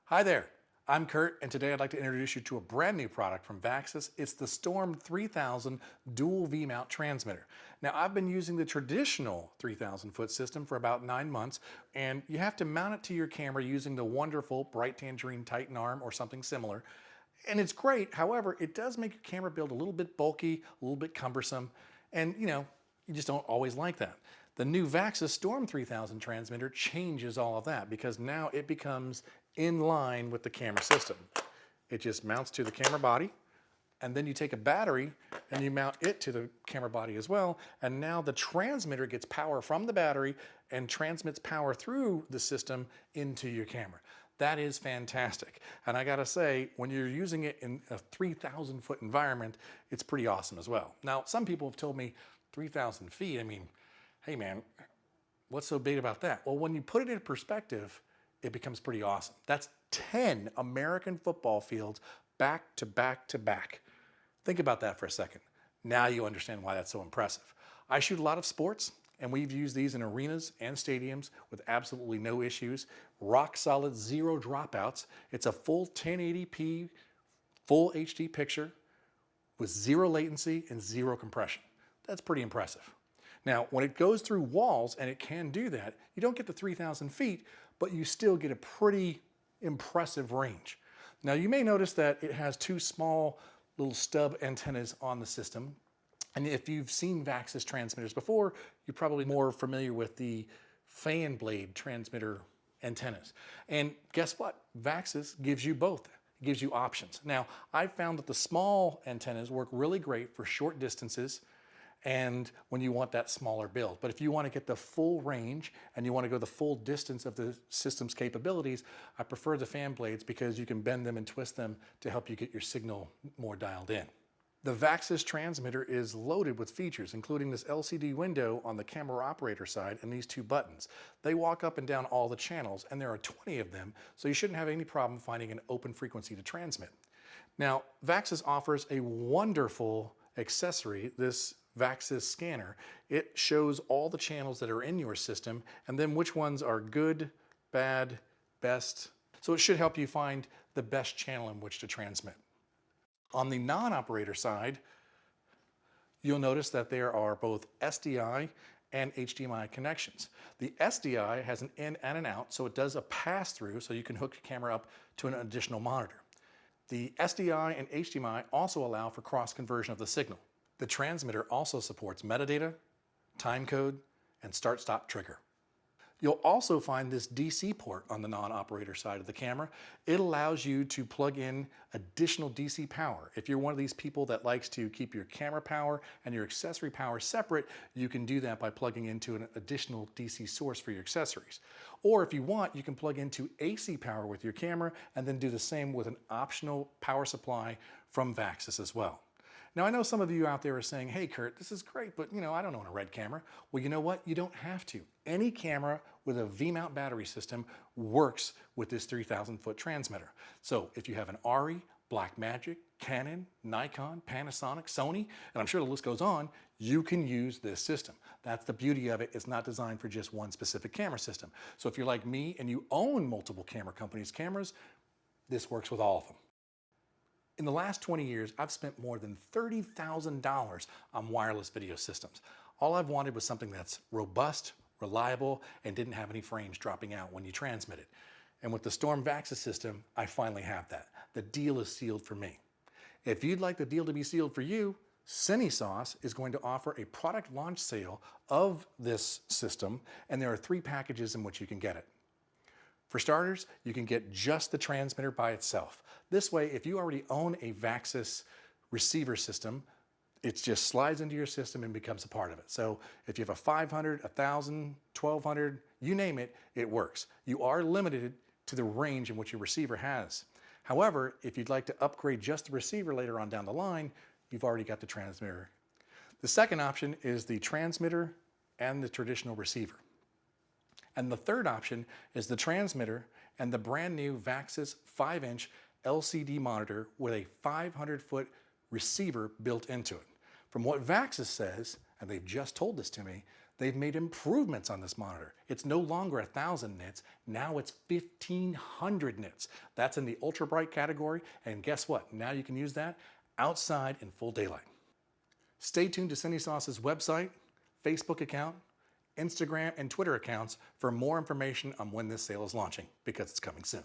Hi there, I'm Kurt, and today I'd like to introduce you to a brand new product from Vaxis. It's the Storm 3000 dual V-mount transmitter. Now, I've been using the traditional 3000 foot system for about 9 months, and you have to mount it to your camera using the wonderful Bright Tangerine Titan arm or something similar. And it's great, however, it does make your camera build a little bit bulky, a little bit cumbersome, and you just don't always like that. The new Vaxis Storm 3000 transmitter changes all of that because now it becomes in line with the camera system. It just mounts to the camera body, and then you take a battery and you mount it to the camera body as well, and now the transmitter gets power from the battery and transmits power through the system into your camera. That is fantastic. And I gotta say, when you're using it in a 3,000 foot environment, it's pretty awesome as well. Now, some people have told me 3,000 feet, I mean, hey man, what's so big about that? Well, when you put it in perspective, it becomes pretty awesome. That's 10 American football fields back to back to back. Think about that for a second. Now you understand why that's so impressive. I shoot a lot of sports, and we've used these in arenas and stadiums with absolutely no issues. Rock solid, zero dropouts. It's a full 1080p, full HD picture with zero latency and zero compression. That's pretty impressive. Now, when it goes through walls, and it can do that, you don't get the 3,000 feet, but you still get a pretty impressive range. Now, you may notice that it has two small little stub antennas on the system. And if you've seen Vaxis transmitters before, you're probably more familiar with the fan blade transmitter antennas. And guess what? Vaxis gives you both. It gives you options. Now, I've found that the small antennas work really great for short distances and when you want that smaller build. But if you want to get the full range and you want to go the full distance of the system's capabilities, I prefer the fan blades because you can bend them and twist them to help you get your signal more dialed in. The Vaxis transmitter is loaded with features, including this LCD window on the camera operator side and these two buttons. They walk up and down all the channels, and there are 20 of them, so you shouldn't have any problem finding an open frequency to transmit. Now, Vaxis offers a wonderful accessory, this Vaxis scanner. It shows all the channels that are in your system and then which ones are good, bad, best. So it should help you find the best channel in which to transmit. On the non-operator side, you'll notice that there are both SDI and HDMI connections. The SDI has an in and an out, so it does a pass-through, so you can hook your camera up to an additional monitor. The SDI and HDMI also allow for cross-conversion of the signal. The transmitter also supports metadata, timecode, and start-stop trigger. You'll also find this DC port on the non-operator side of the camera. It allows you to plug in additional DC power. If you're one of these people that likes to keep your camera power and your accessory power separate, you can do that by plugging into an additional DC source for your accessories. Or if you want, you can plug into AC power with your camera and then do the same with an optional power supply from Vaxis as well. Now, I know some of you out there are saying, hey, Kurt, this is great, but I don't own a red camera. Well, you know what? You don't have to. Any camera with a V-mount battery system works with this 3,000 foot transmitter. So if you have an ARRI, Blackmagic, Canon, Nikon, Panasonic, Sony, and I'm sure the list goes on, you can use this system. That's the beauty of it. It's not designed for just one specific camera system. So if you're like me and you own multiple camera companies' cameras, this works with all of them. In the last 20 years, I've spent more than $30,000 on wireless video systems. All I've wanted was something that's robust, reliable, and didn't have any frames dropping out when you transmit it. And with the Storm Vaxis system, I finally have that. The deal is sealed for me. If you'd like the deal to be sealed for you, CineSauce is going to offer a product launch sale of this system, and there are 3 packages in which you can get it. For starters, you can get just the transmitter by itself. This way, if you already own a Vaxis receiver system, it just slides into your system and becomes a part of it. So if you have a 500, 1,000, 1,200, you name it, it works. You are limited to the range in which your receiver has. However, if you'd like to upgrade just the receiver later on down the line, you've already got the transmitter. The second option is the transmitter and the traditional receiver. And the third option is the transmitter and the brand new Vaxis 5-inch LCD monitor with a 500 foot receiver built into it. From what Vaxis says, and they've just told this to me, They've made improvements on this monitor. It's no longer 1,000 nits, now it's 1,500 nits. That's in the ultra bright category, and guess what? Now you can use that outside in full daylight. Stay tuned to CineSauce's website, Facebook account, Instagram, and Twitter accounts for more information on when this sale is launching, because it's coming soon.